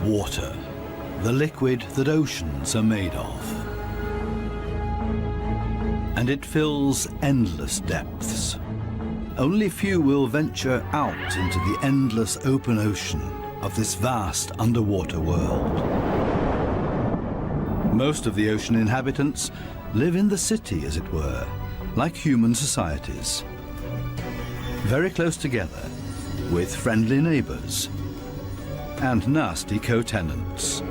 Water, the liquid that oceans are made of. And it fills endless depths. Only few will venture out into the endless open ocean of this vast underwater world. Most of the ocean inhabitants live in the city, as it were, like human societies. Very close together, with friendly neighbors and nasty co-tenants.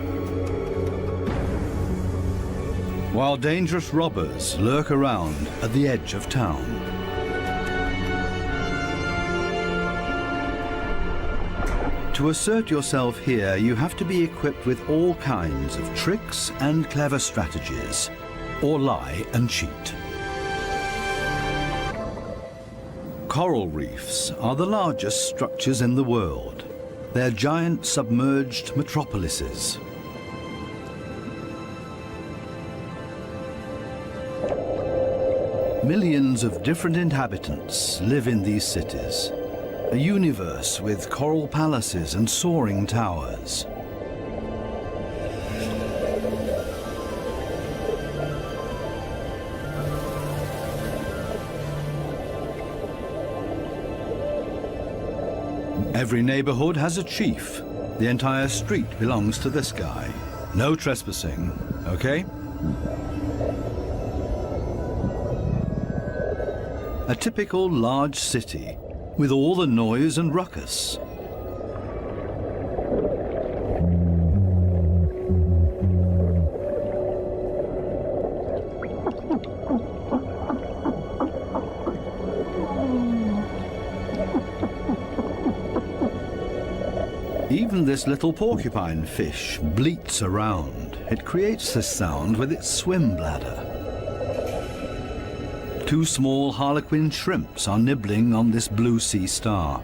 While dangerous robbers lurk around at the edge of town. To assert yourself here, you have to be equipped with all kinds of tricks and clever strategies, or lie and cheat. Coral reefs are the largest structures in the world. They're giant submerged metropolises. Millions of different inhabitants live in these cities. A universe with coral palaces and soaring towers. Every neighborhood has a chief. The entire street belongs to this guy. No trespassing, okay? A typical large city with all the noise and ruckus. Even this little porcupine fish bleats around. It creates this sound with its swim bladder. Two small harlequin shrimps are nibbling on this blue sea star.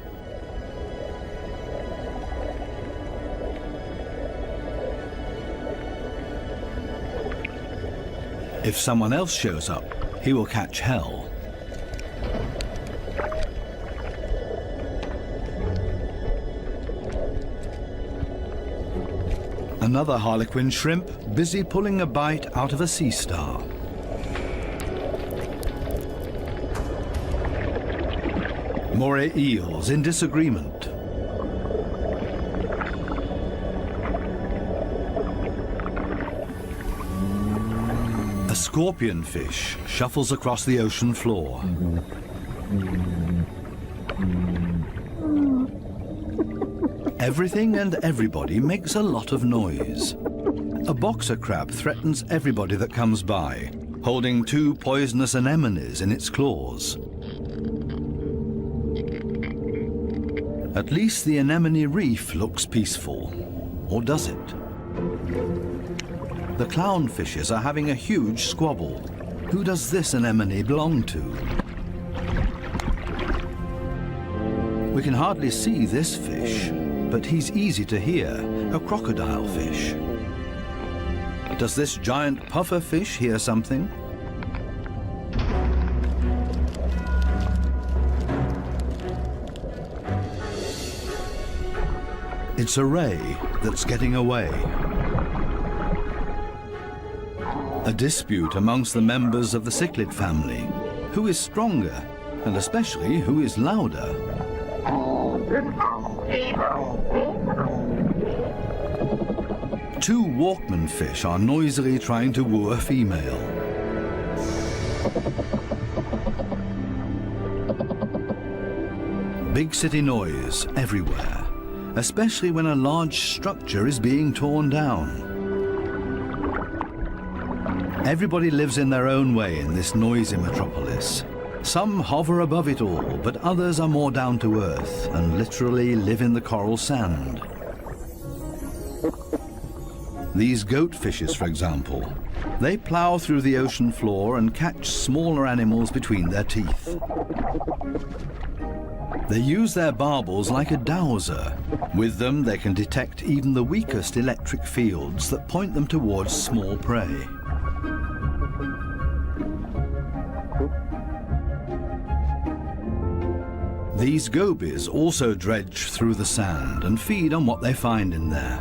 If someone else shows up, he will catch hell. Another harlequin shrimp busy pulling a bite out of a sea star. Moray eels in disagreement. A scorpion fish shuffles across the ocean floor. Everything and everybody makes a lot of noise. A boxer crab threatens everybody that comes by, holding two poisonous anemones in its claws. At least the anemone reef looks peaceful. Or does it? The clownfishes are having a huge squabble. Who does this anemone belong to? We can hardly see this fish, but he's easy to hear, a crocodile fish. Does this giant puffer fish hear something? It's a ray that's getting away. A dispute amongst the members of the cichlid family. Who is stronger, and especially who is louder? Two Walkman fish are noisily trying to woo a female. Big city noise everywhere, especially when a large structure is being torn down. Everybody lives in their own way in this noisy metropolis. Some hover above it all, but others are more down to earth and literally live in the coral sand. These goat fishes, for example, they plow through the ocean floor and catch smaller animals between their teeth. They use their barbels like a dowser. With them, they can detect even the weakest electric fields that point them towards small prey. These gobies also dredge through the sand and feed on what they find in there.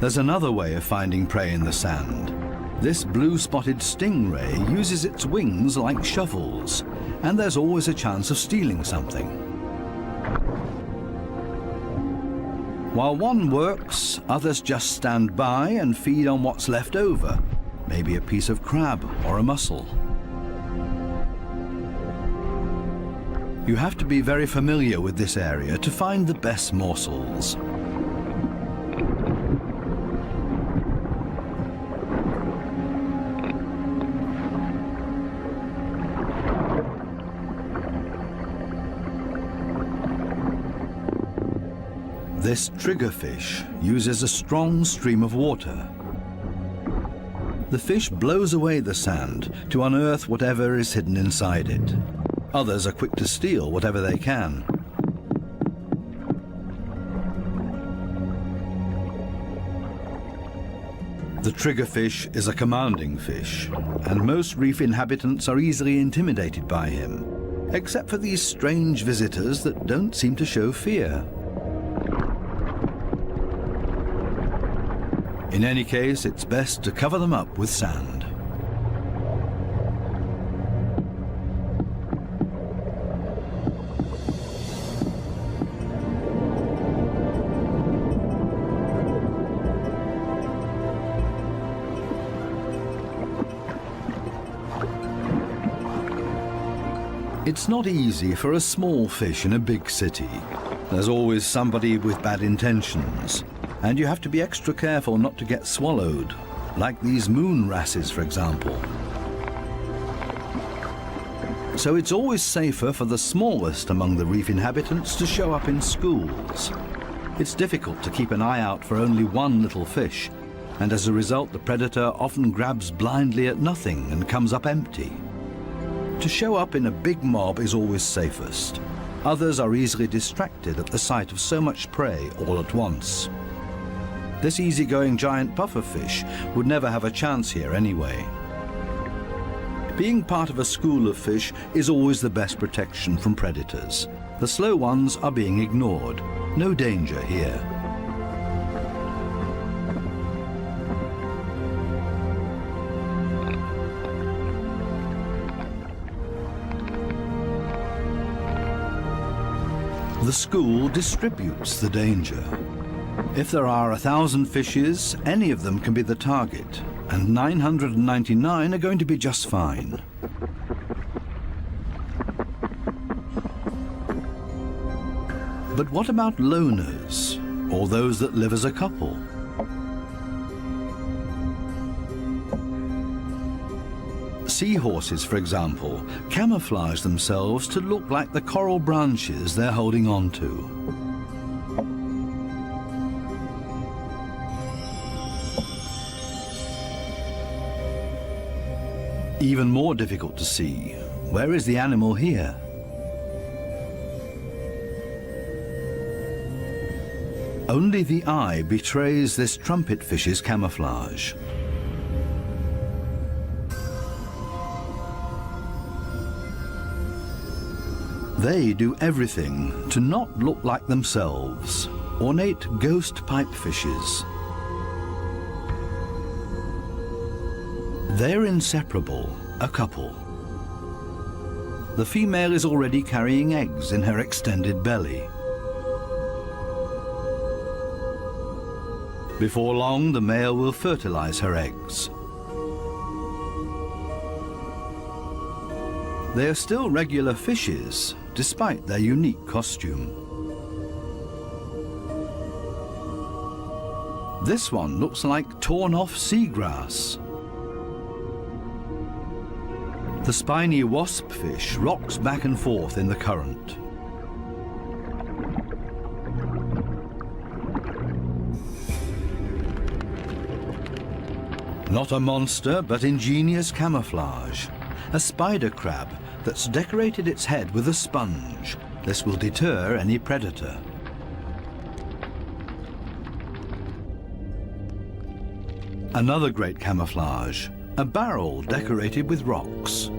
There's another way of finding prey in the sand. This blue-spotted stingray uses its wings like shovels, and there's always a chance of stealing something. While one works, others just stand by and feed on what's left over, maybe a piece of crab or a mussel. You have to be very familiar with this area to find the best morsels. This triggerfish uses a strong stream of water. The fish blows away the sand to unearth whatever is hidden inside it. Others are quick to steal whatever they can. The triggerfish is a commanding fish, and most reef inhabitants are easily intimidated by him, except for these strange visitors that don't seem to show fear. In any case, it's best to cover them up with sand. It's not easy for a small fish in a big city. There's always somebody with bad intentions, and you have to be extra careful not to get swallowed, like these moon wrasses, for example. So it's always safer for the smallest among the reef inhabitants to show up in schools. It's difficult to keep an eye out for only one little fish, and as a result the predator often grabs blindly at nothing and comes up empty. To show up in a big mob is always safest. Others are easily distracted at the sight of so much prey all at once. This easygoing giant pufferfish would never have a chance here anyway. Being part of a school of fish is always the best protection from predators. The slow ones are being ignored. No danger here. The school distributes the danger. If there are 1,000 fishes, any of them can be the target, and 999 are going to be just fine. But what about loners, or those that live as a couple? Seahorses, for example, camouflage themselves to look like the coral branches they're holding on to. Even more difficult to see, where is the animal here? Only the eye betrays this trumpetfish's camouflage. They do everything to not look like themselves, ornate ghost pipefishes. They're inseparable, a couple. The female is already carrying eggs in her extended belly. Before long, the male will fertilize her eggs. They are still regular fishes, despite their unique costume. This one looks like torn-off seagrass. The spiny waspfish rocks back and forth in the current. Not a monster, but ingenious camouflage. A spider crab that's decorated its head with a sponge. This will deter any predator. Another great camouflage, a barrel decorated with rocks.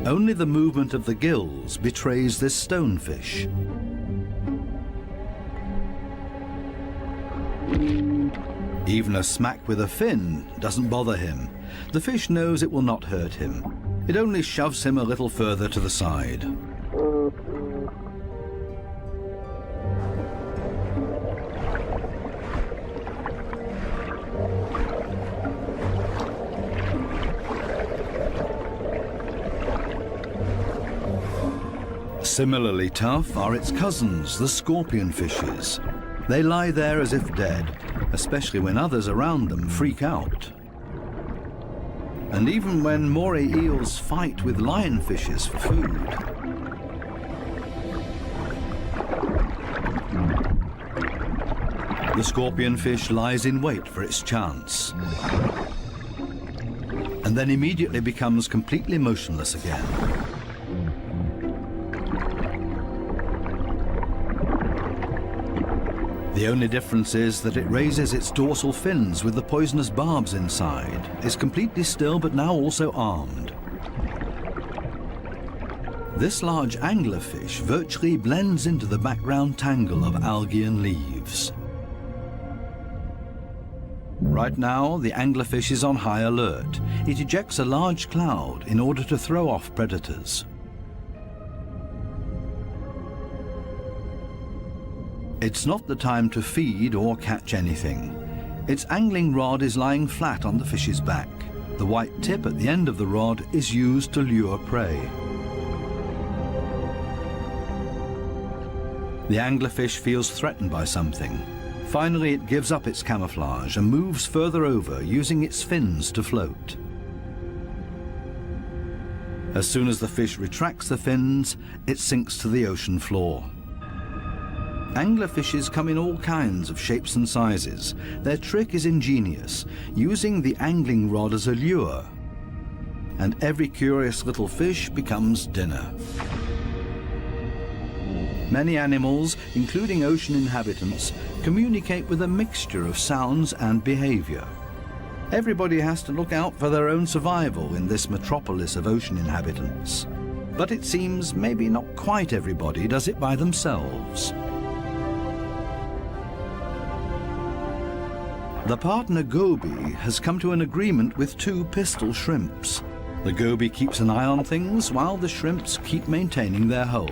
Only the movement of the gills betrays this stonefish. Even a smack with a fin doesn't bother him. The fish knows it will not hurt him. It only shoves him a little further to the side. Similarly tough are its cousins, the scorpion fishes. They lie there as if dead, especially when others around them freak out. And even when moray eels fight with lionfishes for food. The scorpion fish lies in wait for its chance, and then immediately becomes completely motionless again. The only difference is that it raises its dorsal fins with the poisonous barbs inside, is completely still but now also armed. This large anglerfish virtually blends into the background tangle of algae and leaves. Right now, the anglerfish is on high alert. It ejects a large cloud in order to throw off predators. It's not the time to feed or catch anything. Its angling rod is lying flat on the fish's back. The white tip at the end of the rod is used to lure prey. The anglerfish feels threatened by something. Finally, it gives up its camouflage and moves further over, using its fins to float. As soon as the fish retracts the fins, it sinks to the ocean floor. Anglerfishes come in all kinds of shapes and sizes. Their trick is ingenious, using the angling rod as a lure. And every curious little fish becomes dinner. Many animals, including ocean inhabitants, communicate with a mixture of sounds and behavior. Everybody has to look out for their own survival in this metropolis of ocean inhabitants. But it seems maybe not quite everybody does it by themselves. The partner goby has come to an agreement with two pistol shrimps. The goby keeps an eye on things while the shrimps keep maintaining their hole.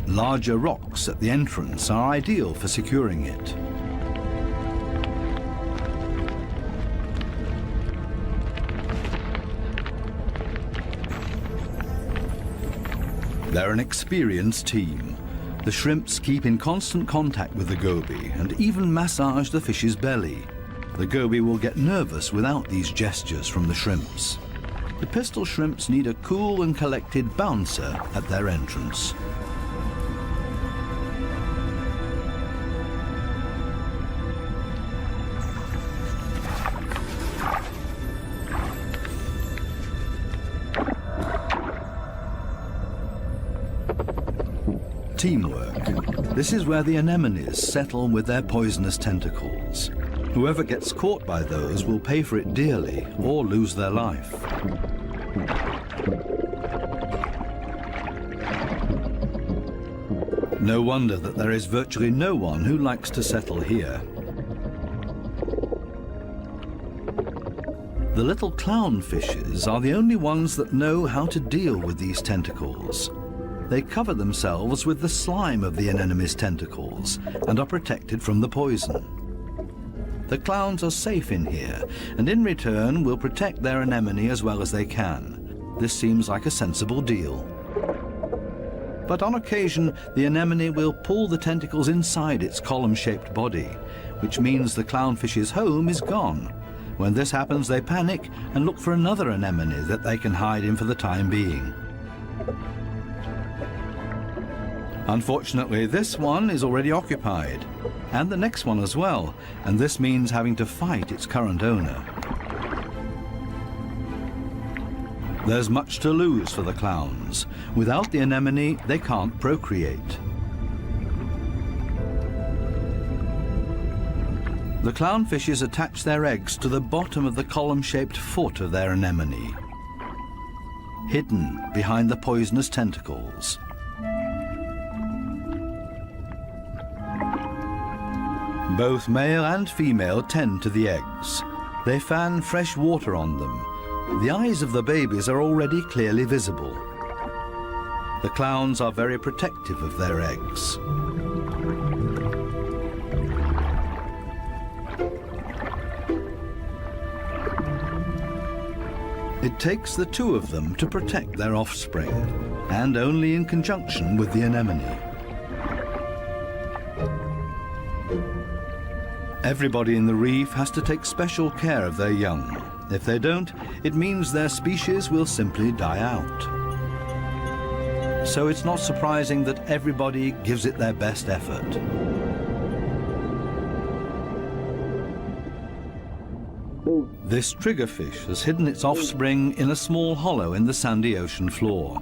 Larger rocks at the entrance are ideal for securing it. They're an experienced team. The shrimps keep in constant contact with the goby and even massage the fish's belly. The goby will get nervous without these gestures from the shrimps. The pistol shrimps need a cool and collected bouncer at their entrance. Teamwork. This is where the anemones settle with their poisonous tentacles. Whoever gets caught by those will pay for it dearly or lose their life. No wonder that there is virtually no one who likes to settle here. The little clownfishes are the only ones that know how to deal with these tentacles. They cover themselves with the slime of the anemone's tentacles and are protected from the poison. The clowns are safe in here, and in return will protect their anemone as well as they can. This seems like a sensible deal. But on occasion, the anemone will pull the tentacles inside its column-shaped body, which means the clownfish's home is gone. When this happens, they panic and look for another anemone that they can hide in for the time being. Unfortunately, this one is already occupied, and the next one as well, and this means having to fight its current owner. There's much to lose for the clowns. Without the anemone, they can't procreate. The clownfishes attach their eggs to the bottom of the column-shaped foot of their anemone, hidden behind the poisonous tentacles. Both male and female tend to the eggs. They fan fresh water on them. The eyes of the babies are already clearly visible. The clowns are very protective of their eggs. It takes the two of them to protect their offspring, and only in conjunction with the anemone. Everybody in the reef has to take special care of their young. If they don't, it means their species will simply die out. So it's not surprising that everybody gives it their best effort. This triggerfish has hidden its offspring in a small hollow in the sandy ocean floor,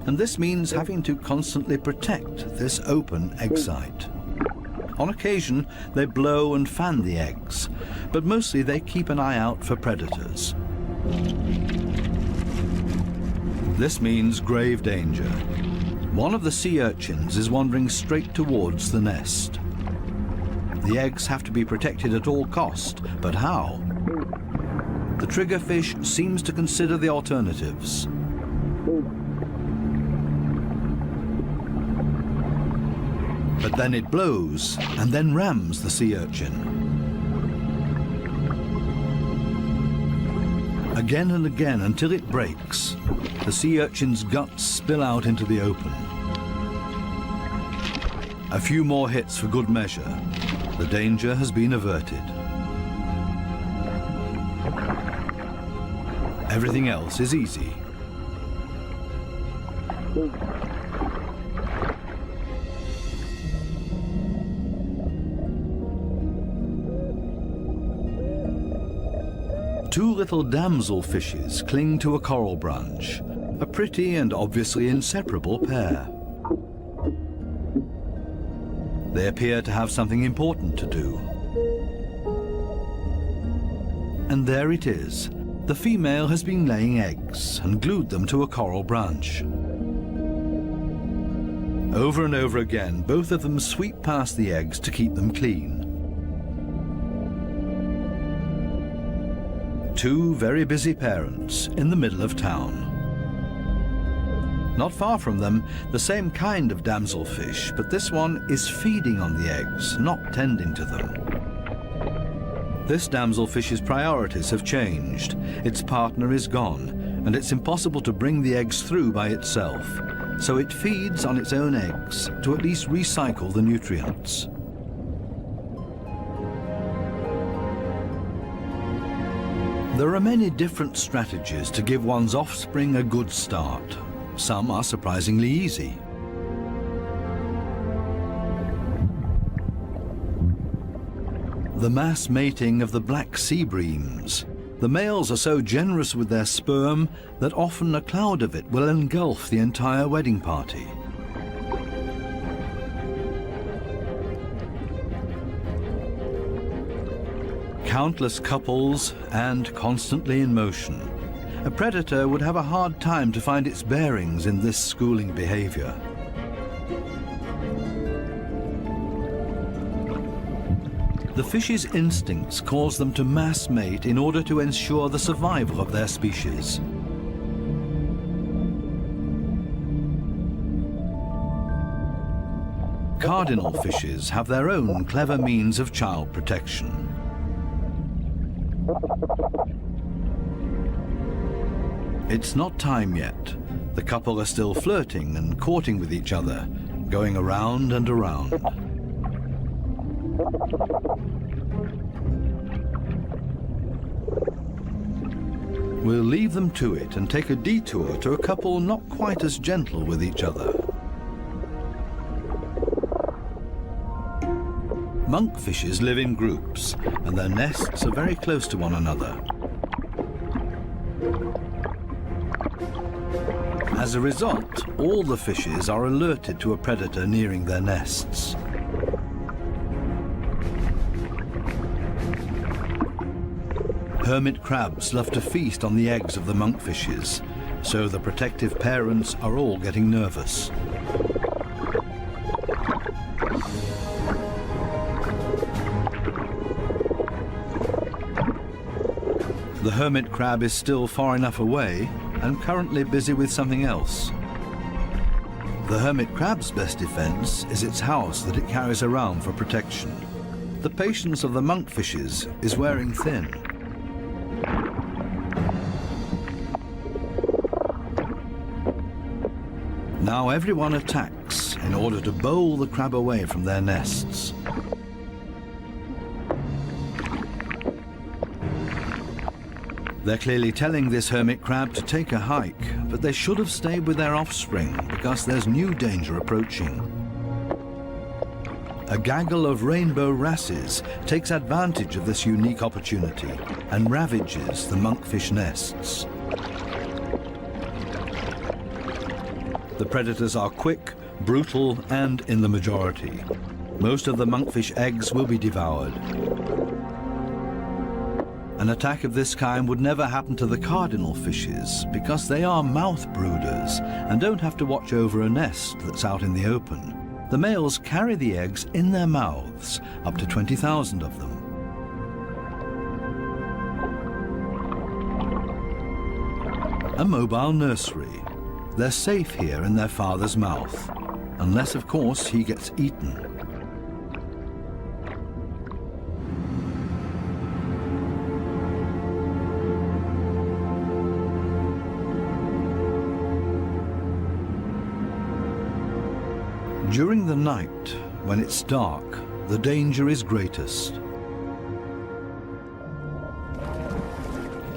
and this means having to constantly protect this open egg site. On occasion, they blow and fan the eggs, but mostly they keep an eye out for predators. This means grave danger. One of the sea urchins is wandering straight towards the nest. The eggs have to be protected at all cost, but how? The triggerfish seems to consider the alternatives. But then it blows and then rams the sea urchin. Again and again until it breaks, the sea urchin's guts spill out into the open. A few more hits for good measure. The danger has been averted. Everything else is easy. Two little damselfishes cling to a coral branch, a pretty and obviously inseparable pair. They appear to have something important to do. And there it is. The female has been laying eggs and glued them to a coral branch. Over and over again, both of them sweep past the eggs to keep them clean. Two very busy parents in the middle of town. Not far from them, the same kind of damselfish, but this one is feeding on the eggs, not tending to them. This damselfish's priorities have changed. Its partner is gone, and it's impossible to bring the eggs through by itself. So it feeds on its own eggs to at least recycle the nutrients. There are many different strategies to give one's offspring a good start. Some are surprisingly easy. The mass mating of the black sea breams. The males are so generous with their sperm that often a cloud of it will engulf the entire wedding party. Countless couples and constantly in motion. A predator would have a hard time to find its bearings in this schooling behavior. The fish's instincts cause them to mass mate in order to ensure the survival of their species. Cardinal fishes have their own clever means of child protection. It's not time yet. The couple are still flirting and courting with each other, going around and around. We'll leave them to it and take a detour to a couple not quite as gentle with each other. Monkfishes live in groups, and their nests are very close to one another. As a result, all the fishes are alerted to a predator nearing their nests. Hermit crabs love to feast on the eggs of the monkfishes, so the protective parents are all getting nervous. The hermit crab is still far enough away and currently busy with something else. The hermit crab's best defense is its house that it carries around for protection. The patience of the monkfishes is wearing thin. Now everyone attacks in order to bowl the crab away from their nests. They're clearly telling this hermit crab to take a hike, but they should have stayed with their offspring because there's new danger approaching. A gaggle of rainbow wrasses takes advantage of this unique opportunity and ravages the monkfish nests. The predators are quick, brutal, and in the majority. Most of the monkfish eggs will be devoured. An attack of this kind would never happen to the cardinal fishes because they are mouth brooders and don't have to watch over a nest that's out in the open. The males carry the eggs in their mouths, up to 20,000 of them. A mobile nursery. They're safe here in their father's mouth, unless, of course, he gets eaten. During the night, when it's dark, the danger is greatest.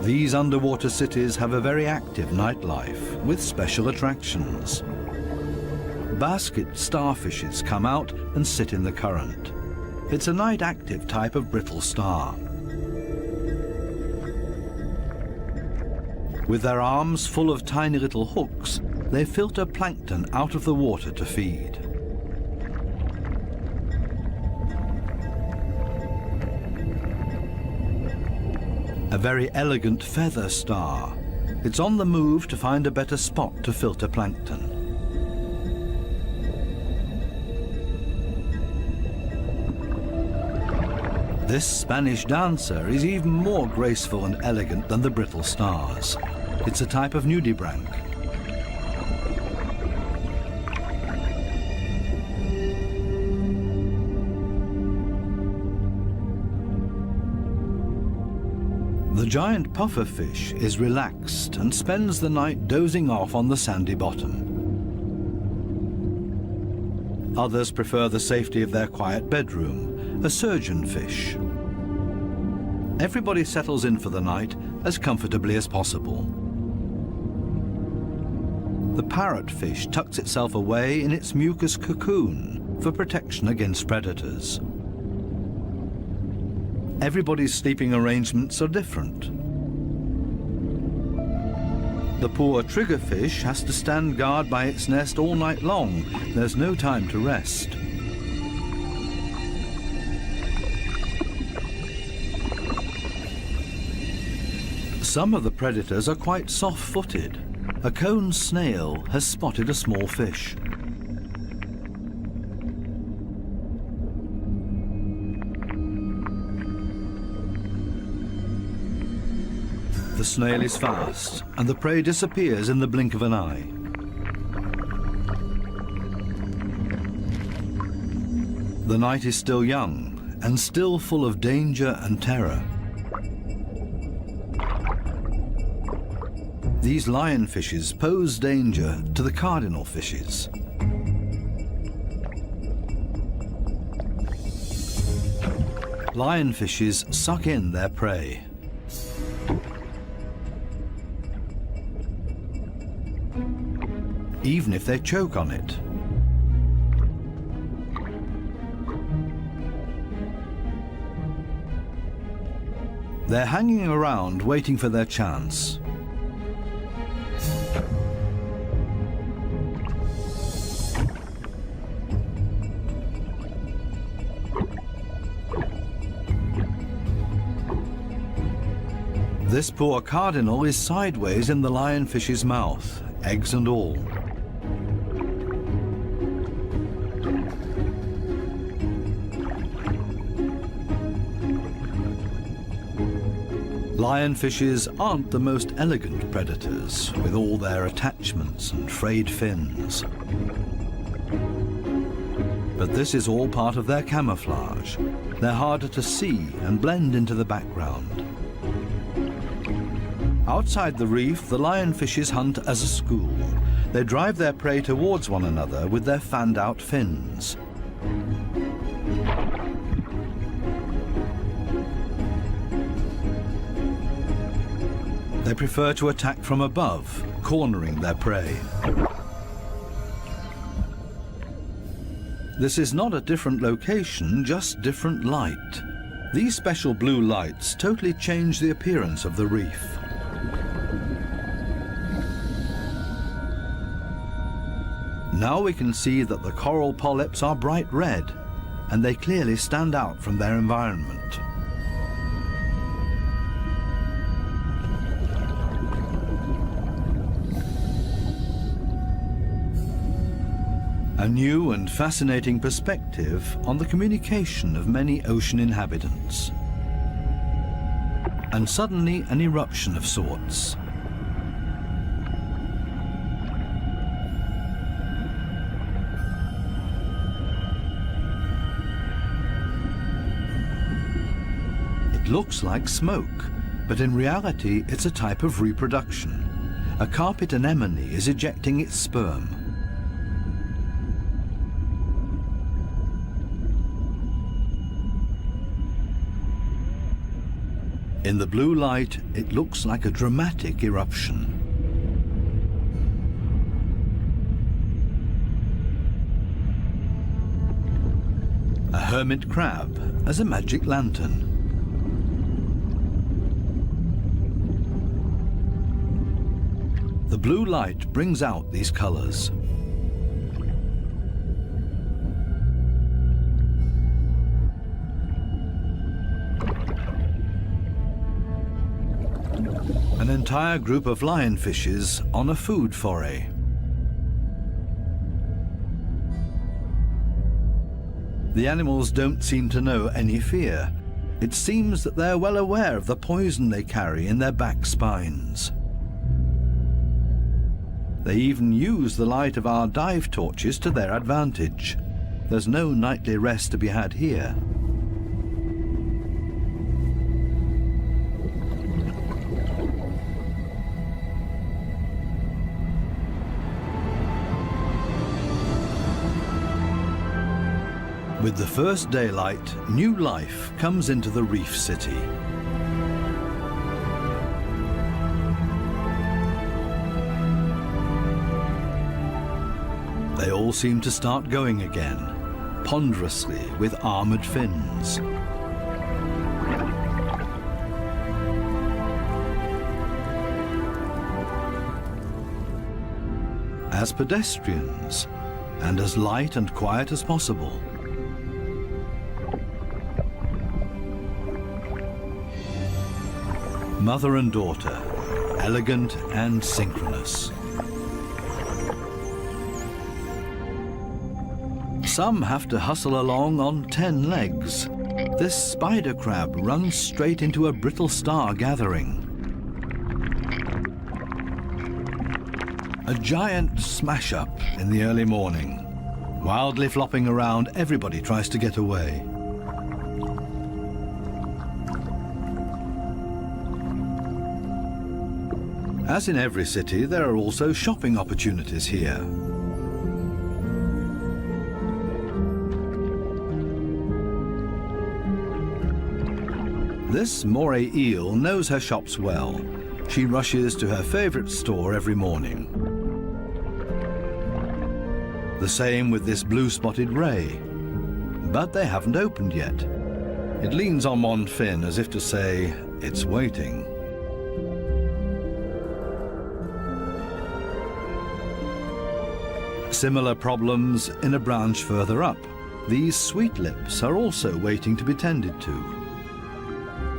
These underwater cities have a very active nightlife with special attractions. Basket starfishes come out and sit in the current. It's a night-active type of brittle star. With their arms full of tiny little hooks, they filter plankton out of the water to feed. A very elegant feather star. It's on the move to find a better spot to filter plankton. This Spanish dancer is even more graceful and elegant than the brittle stars. It's a type of nudibranch. The giant pufferfish is relaxed and spends the night dozing off on the sandy bottom. Others prefer the safety of their quiet bedroom, a surgeonfish. Everybody settles in for the night as comfortably as possible. The parrotfish tucks itself away in its mucus cocoon for protection against predators. Everybody's sleeping arrangements are different. The poor triggerfish has to stand guard by its nest all night long. There's no time to rest. Some of the predators are quite soft-footed. A cone snail has spotted a small fish. The snail is fast, and the prey disappears in the blink of an eye. The night is still young, and still full of danger and terror. These lionfishes pose danger to the cardinal fishes. Lionfishes suck in their prey. Even if they choke on it. They're hanging around waiting for their chance. This poor cardinal is sideways in the lionfish's mouth, eggs and all. Lionfishes aren't the most elegant predators, with all their attachments and frayed fins. But this is all part of their camouflage. They're harder to see and blend into the background. Outside the reef, the lionfishes hunt as a school. They drive their prey towards one another with their fanned-out fins. They prefer to attack from above, cornering their prey. This is not a different location, just different light. These special blue lights totally change the appearance of the reef. Now we can see that the coral polyps are bright red, and they clearly stand out from their environment. A new and fascinating perspective on the communication of many ocean inhabitants. And suddenly an eruption of sorts. It looks like smoke, but in reality it's a type of reproduction. A carpet anemone is ejecting its sperm. In the blue light, it looks like a dramatic eruption. A hermit crab as a magic lantern. The blue light brings out these colors. An entire group of lionfishes on a food foray. The animals don't seem to know any fear. It seems that they're well aware of the poison they carry in their back spines. They even use the light of our dive torches to their advantage. There's no nightly rest to be had here. With the first daylight, new life comes into the reef city. They all seem to start going again, ponderously with armored fins. As pedestrians, and as light and quiet as possible. Mother and daughter, elegant and synchronous. Some have to hustle along on 10 legs. This spider crab runs straight into a brittle star gathering. A giant smash-up in the early morning. Wildly flopping around, everybody tries to get away. As in every city, there are also shopping opportunities here. This moray eel knows her shops well. She rushes to her favorite store every morning. The same with this blue-spotted ray. But they haven't opened yet. It leans on one fin as if to say, it's waiting. Similar problems in a branch further up. These sweet lips are also waiting to be tended to.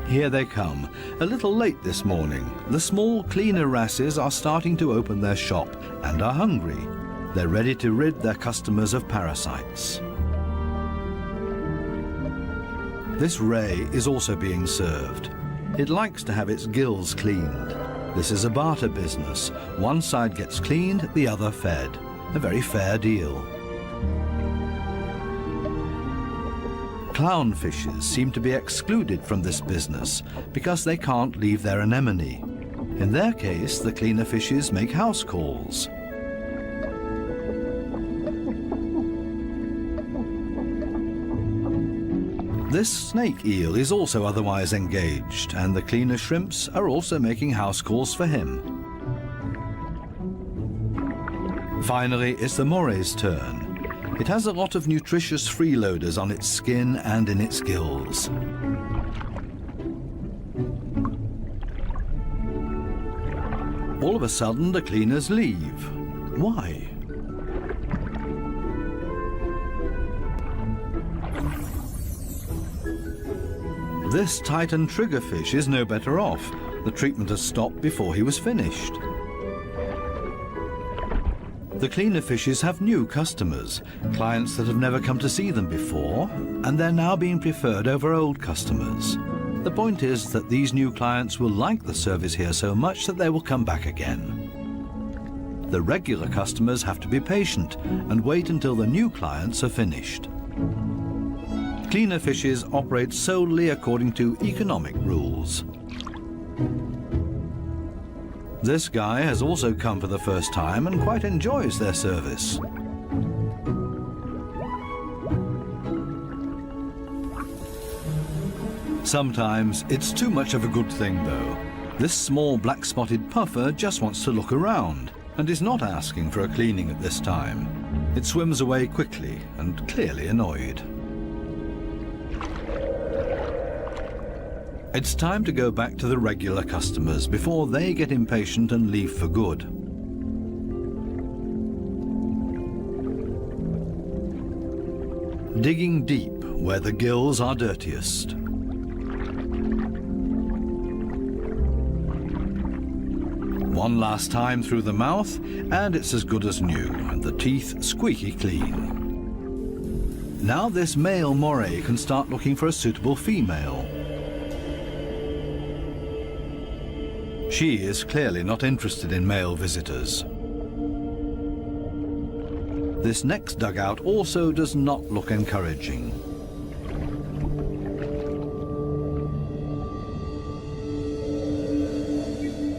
Here they come, a little late this morning. The small cleaner wrasses are starting to open their shop and are hungry. They're ready to rid their customers of parasites. This ray is also being served. It likes to have its gills cleaned. This is a barter business. One side gets cleaned, the other fed. A very fair deal. Clownfishes seem to be excluded from this business because they can't leave their anemone. In their case, the cleaner fishes make house calls. This snake eel is also otherwise engaged, and the cleaner shrimps are also making house calls for him. Finally, it's the moray's turn. It has a lot of nutritious freeloaders on its skin and in its gills. All of a sudden, the cleaners leave. Why? This Titan triggerfish is no better off. The treatment has stopped before he was finished. The cleaner fishes have new customers, clients that have never come to see them before, and they're now being preferred over old customers. The point is that these new clients will like the service here so much that they will come back again. The regular customers have to be patient and wait until the new clients are finished. Cleaner fishes operate solely according to economic rules. This guy has also come for the first time and quite enjoys their service. Sometimes it's too much of a good thing, though. This small black-spotted puffer just wants to look around and is not asking for a cleaning at this time. It swims away quickly and clearly annoyed. It's time to go back to the regular customers before they get impatient and leave for good. Digging deep where the gills are dirtiest. One last time through the mouth, and it's as good as new, and the teeth squeaky clean. Now this male moray can start looking for a suitable female. She is clearly not interested in male visitors. This next dugout also does not look encouraging.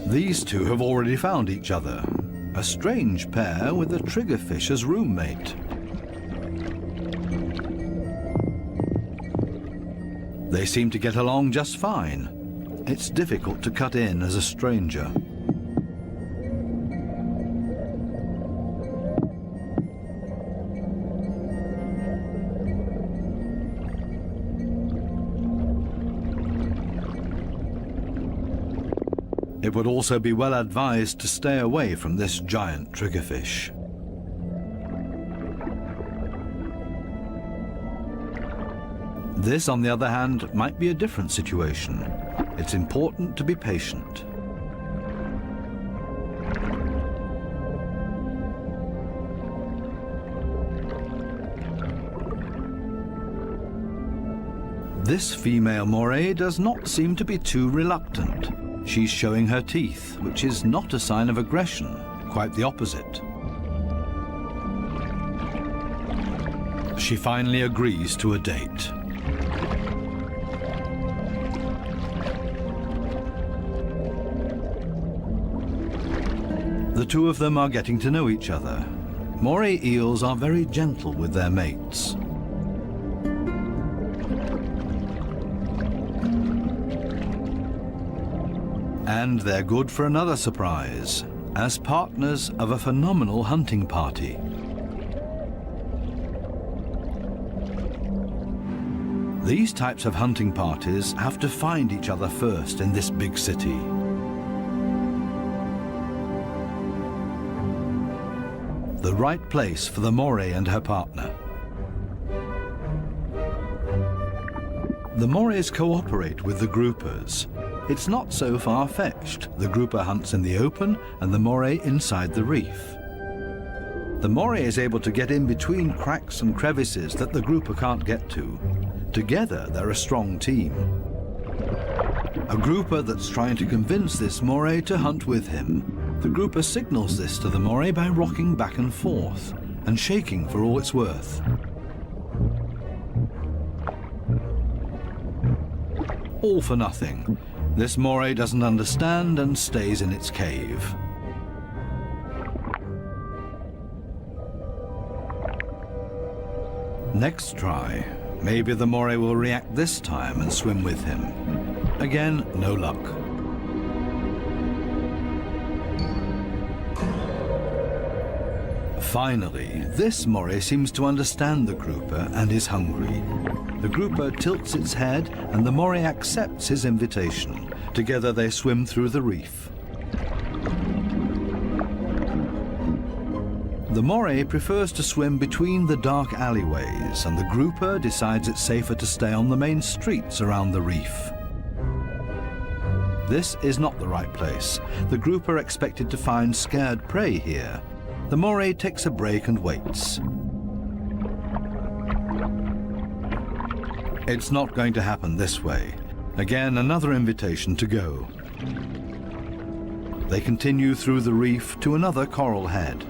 These two have already found each other. A strange pair with a triggerfish as roommate. They seem to get along just fine. It's difficult to cut in as a stranger. It would also be well advised to stay away from this giant triggerfish. This, on the other hand, might be a different situation. It's important to be patient. This female moray does not seem to be too reluctant. She's showing her teeth, which is not a sign of aggression, quite the opposite. She finally agrees to a date. The two of them are getting to know each other. Moray eels are very gentle with their mates. And they're good for another surprise, as partners of a phenomenal hunting party. These types of hunting parties have to find each other first in this big city. The right place for the moray and her partner. The morays cooperate with the groupers. It's not so far-fetched. The grouper hunts in the open and the moray inside the reef. The moray is able to get in between cracks and crevices that the grouper can't get to. Together, they're a strong team. a grouper that's trying to convince this moray to hunt with him. The grouper signals this to the moray by rocking back and forth and shaking for all it's worth. All for nothing. This moray doesn't understand and stays in its cave. Next try. Maybe the moray will react this time and swim with him. Again, no luck. Finally, this moray seems to understand the grouper and is hungry. The grouper tilts its head and the moray accepts his invitation. Together they swim through the reef. The moray prefers to swim between the dark alleyways, and the grouper decides it's safer to stay on the main streets around the reef. This is not the right place. The grouper expected to find scared prey here. The moray takes a break and waits. It's not going to happen this way. Again, another invitation to go. They continue through the reef to another coral head.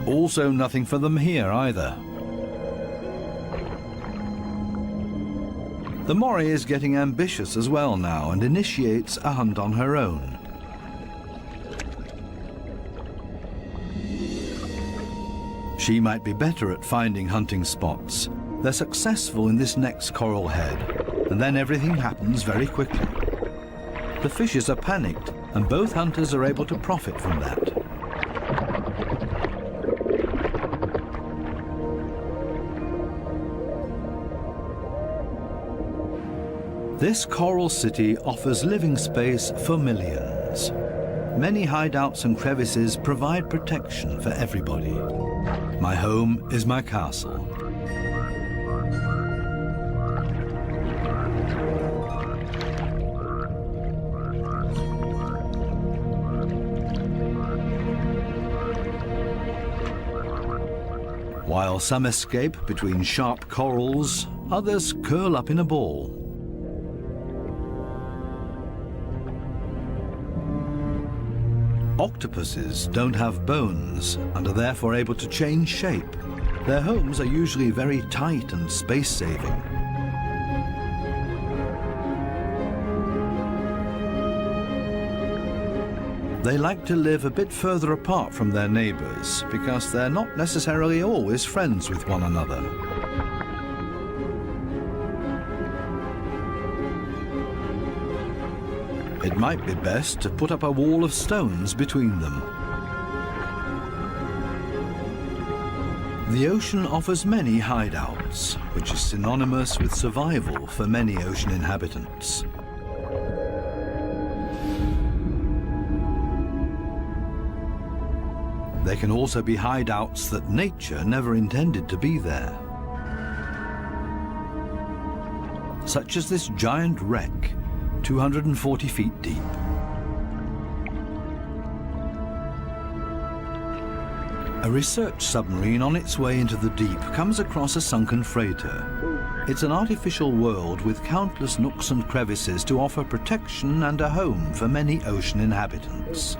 Also nothing for them here either. The moray is getting ambitious as well now and initiates a hunt on her own. She might be better at finding hunting spots. They're successful in this next coral head, and then everything happens very quickly. The fishes are panicked, and both hunters are able to profit from that. This coral city offers living space for millions. Many hideouts and crevices provide protection for everybody. My home is my castle. While some escape between sharp corals, others curl up in a ball. Octopuses don't have bones and are therefore able to change shape. Their homes are usually very tight and space-saving. They like to live a bit further apart from their neighbors because they're not necessarily always friends with one another. It might be best to put up a wall of stones between them. The ocean offers many hideouts, which is synonymous with survival for many ocean inhabitants. There can also be hideouts that nature never intended to be there. Such as this giant wreck, 240 feet deep. A research submarine on its way into the deep comes across a sunken freighter. It's an artificial world with countless nooks and crevices to offer protection and a home for many ocean inhabitants.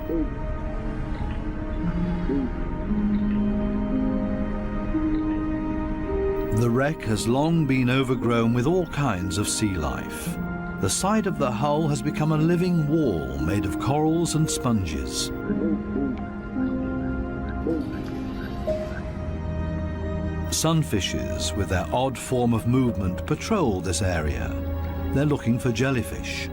The wreck has long been overgrown with all kinds of sea life. The side of the hull has become a living wall made of corals and sponges. Sunfishes, with their odd form of movement, patrol this area. They're looking for jellyfish.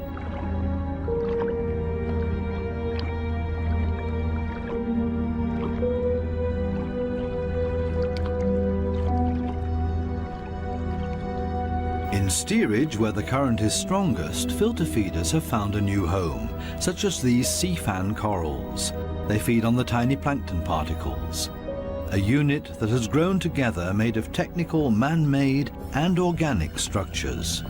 In steerage, where the current is strongest, filter feeders have found a new home, such as these sea fan corals. They feed on the tiny plankton particles. A unit that has grown together made of technical, man-made and organic structures.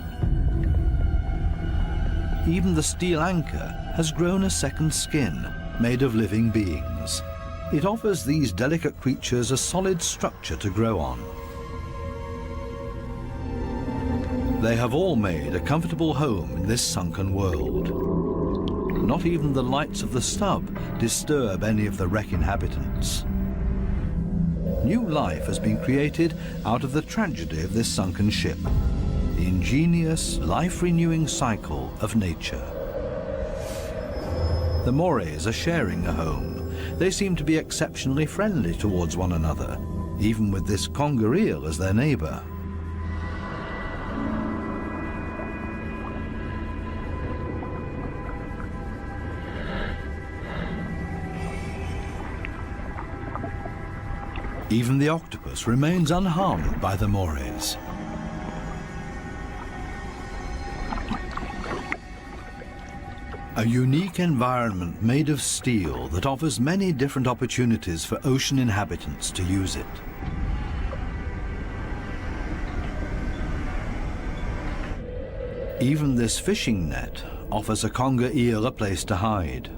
Even the steel anchor has grown a second skin, made of living beings. It offers these delicate creatures a solid structure to grow on. They have all made a comfortable home in this sunken world. Not even the lights of the stub disturb any of the wreck inhabitants. New life has been created out of the tragedy of this sunken ship, the ingenious, life-renewing cycle of nature. The Morays are sharing a home. They seem to be exceptionally friendly towards one another, even with this conger eel as their neighbour. Even the octopus remains unharmed by the Morays. A unique environment made of steel that offers many different opportunities for ocean inhabitants to use it. Even this fishing net offers a conger eel a place to hide.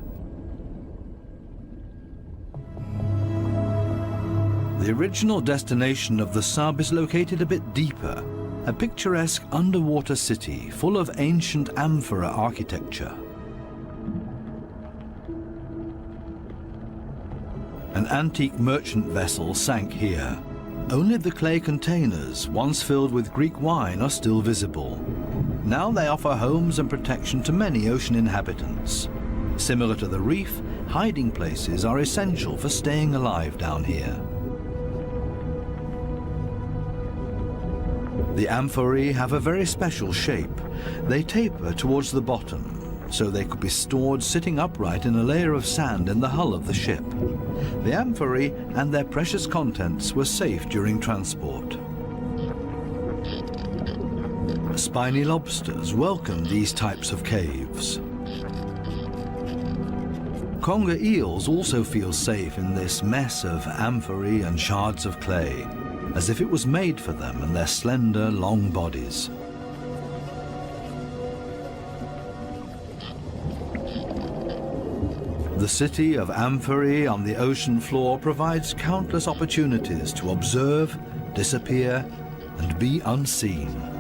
The original destination of the sub is located a bit deeper, a picturesque underwater city full of ancient amphora architecture. An antique merchant vessel sank here. Only the clay containers, once filled with Greek wine, are still visible. Now they offer homes and protection to many ocean inhabitants. Similar to the reef, hiding places are essential for staying alive down here. The amphorae have a very special shape. They taper towards the bottom, so they could be stored sitting upright in a layer of sand in the hull of the ship. The amphorae and their precious contents were safe during transport. Spiny lobsters welcome these types of caves. Conger eels also feel safe in this mess of amphorae and shards of clay, as if it was made for them and their slender, long bodies. The city of amphorae on the ocean floor provides countless opportunities to observe, disappear, and be unseen.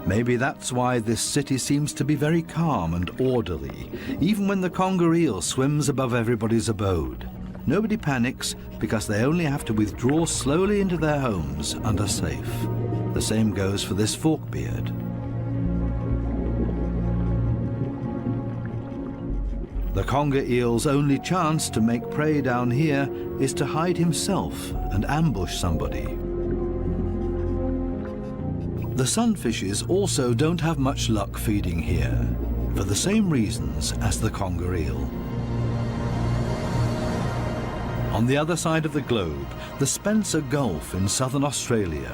Maybe that's why this city seems to be very calm and orderly, even when the conger eel swims above everybody's abode. Nobody panics because they only have to withdraw slowly into their homes and are safe. The same goes for this forkbeard. The conger eel's only chance to make prey down here is to hide himself and ambush somebody. The sunfishes also don't have much luck feeding here, for the same reasons as the conger eel. On the other side of the globe, the Spencer Gulf in southern Australia.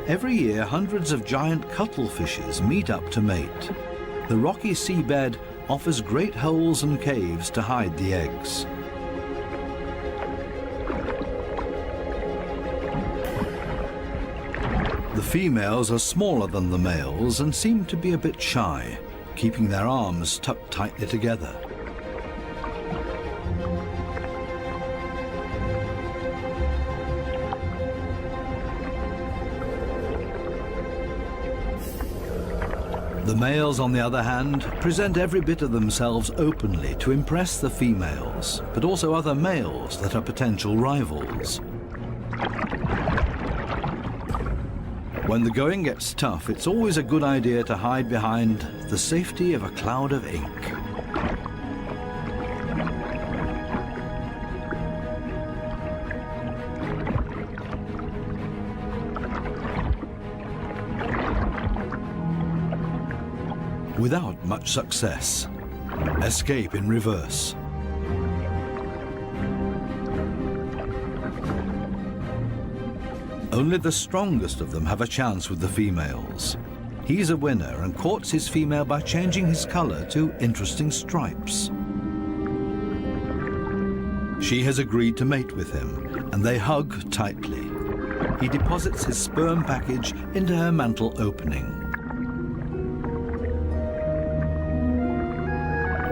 Every year, hundreds of giant cuttlefishes meet up to mate. The rocky seabed offers great holes and caves to hide the eggs. The females are smaller than the males and seem to be a bit shy, keeping their arms tucked tightly together. The males, on the other hand, present every bit of themselves openly to impress the females, but also other males that are potential rivals. When the going gets tough, it's always a good idea to hide behind the safety of a cloud of ink. Without much success. Escape in reverse. Only the strongest of them have a chance with the females. He's a winner and courts his female by changing his color to interesting stripes. She has agreed to mate with him, and they hug tightly. He deposits his sperm package into her mantle opening.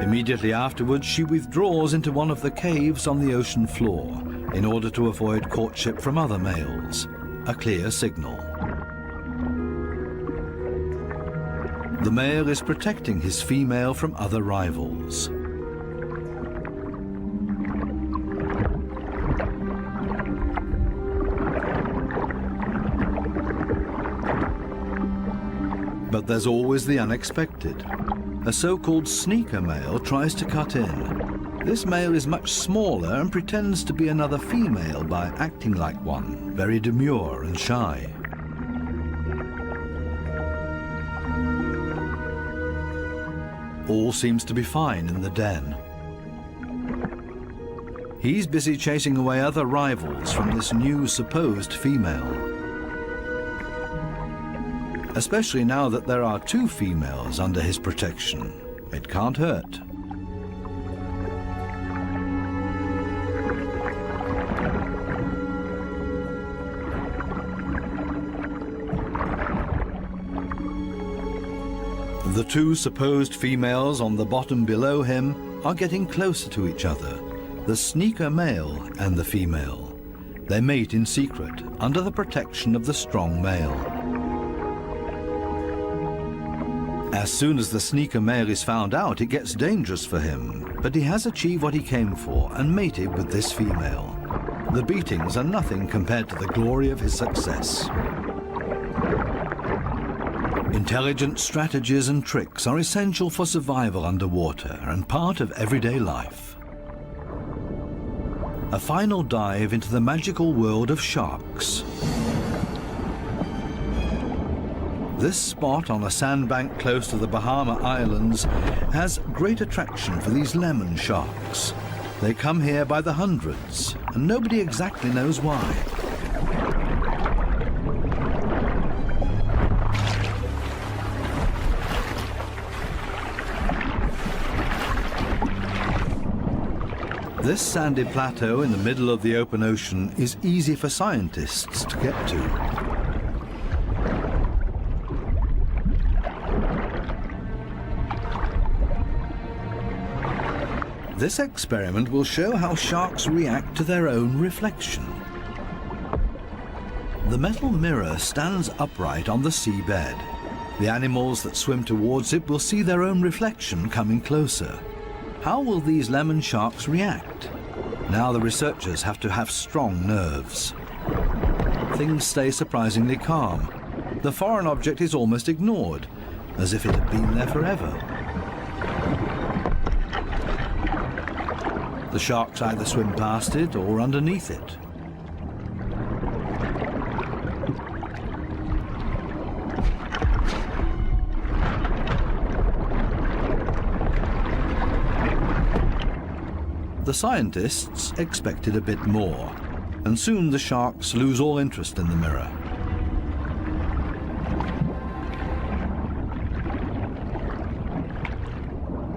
Immediately afterwards, she withdraws into one of the caves on the ocean floor in order to avoid courtship from other males, a clear signal. The male is protecting his female from other rivals. But there's always the unexpected. A so-called sneaker male tries to cut in. This male is much smaller and pretends to be another female by acting like one, very demure and shy. All seems to be fine in the den. He's busy chasing away other rivals from this new supposed female. Especially now that there are two females under his protection. It can't hurt. The two supposed females on the bottom below him are getting closer to each other, the sneaker male and the female. They mate in secret, under the protection of the strong male. As soon as the sneaker male is found out, it gets dangerous for him, but he has achieved what he came for and mated with this female. The beatings are nothing compared to the glory of his success. Intelligent strategies and tricks are essential for survival underwater and part of everyday life. A final dive into the magical world of sharks. This spot on a sandbank close to the Bahama Islands has great attraction for these lemon sharks. They come here by the hundreds, and nobody exactly knows why. This sandy plateau in the middle of the open ocean is easy for scientists to get to. This experiment will show how sharks react to their own reflection. The metal mirror stands upright on the seabed. The animals that swim towards it will see their own reflection coming closer. How will these lemon sharks react? Now the researchers have to have strong nerves. Things stay surprisingly calm. The foreign object is almost ignored, as if it had been there forever. The sharks either swim past it or underneath it. The scientists expected a bit more, and soon the sharks lose all interest in the mirror.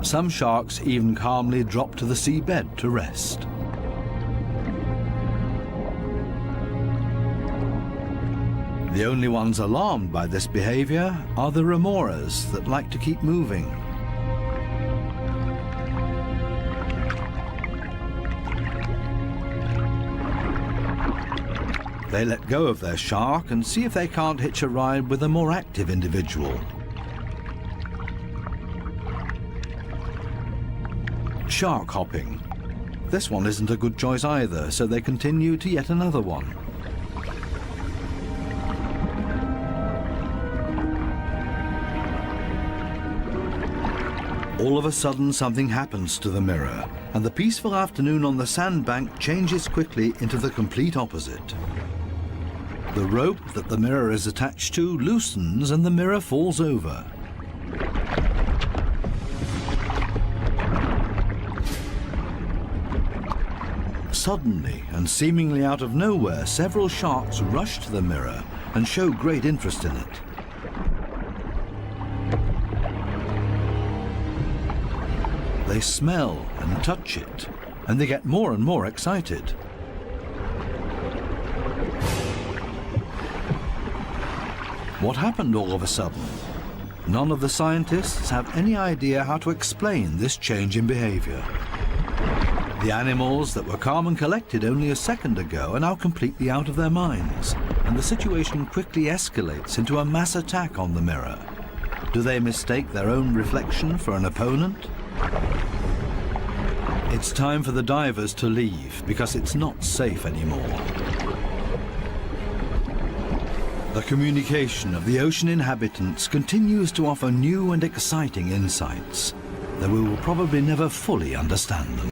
Some sharks even calmly drop to the seabed to rest. The only ones alarmed by this behavior are the remoras that like to keep moving. They let go of their shark and see if they can't hitch a ride with a more active individual. Shark hopping. This one isn't a good choice either, so they continue to yet another one. All of a sudden, something happens to the mirror, and the peaceful afternoon on the sandbank changes quickly into the complete opposite. The rope that the mirror is attached to loosens and the mirror falls over. Suddenly, and seemingly out of nowhere, several sharks rush to the mirror and show great interest in it. They smell and touch it, and they get more and more excited. What happened all of a sudden? None of the scientists have any idea how to explain this change in behavior. The animals that were calm and collected only a second ago are now completely out of their minds, and the situation quickly escalates into a mass attack on the mirror. Do they mistake their own reflection for an opponent? It's time for the divers to leave because it's not safe anymore. The communication of the ocean inhabitants continues to offer new and exciting insights, though we will probably never fully understand them.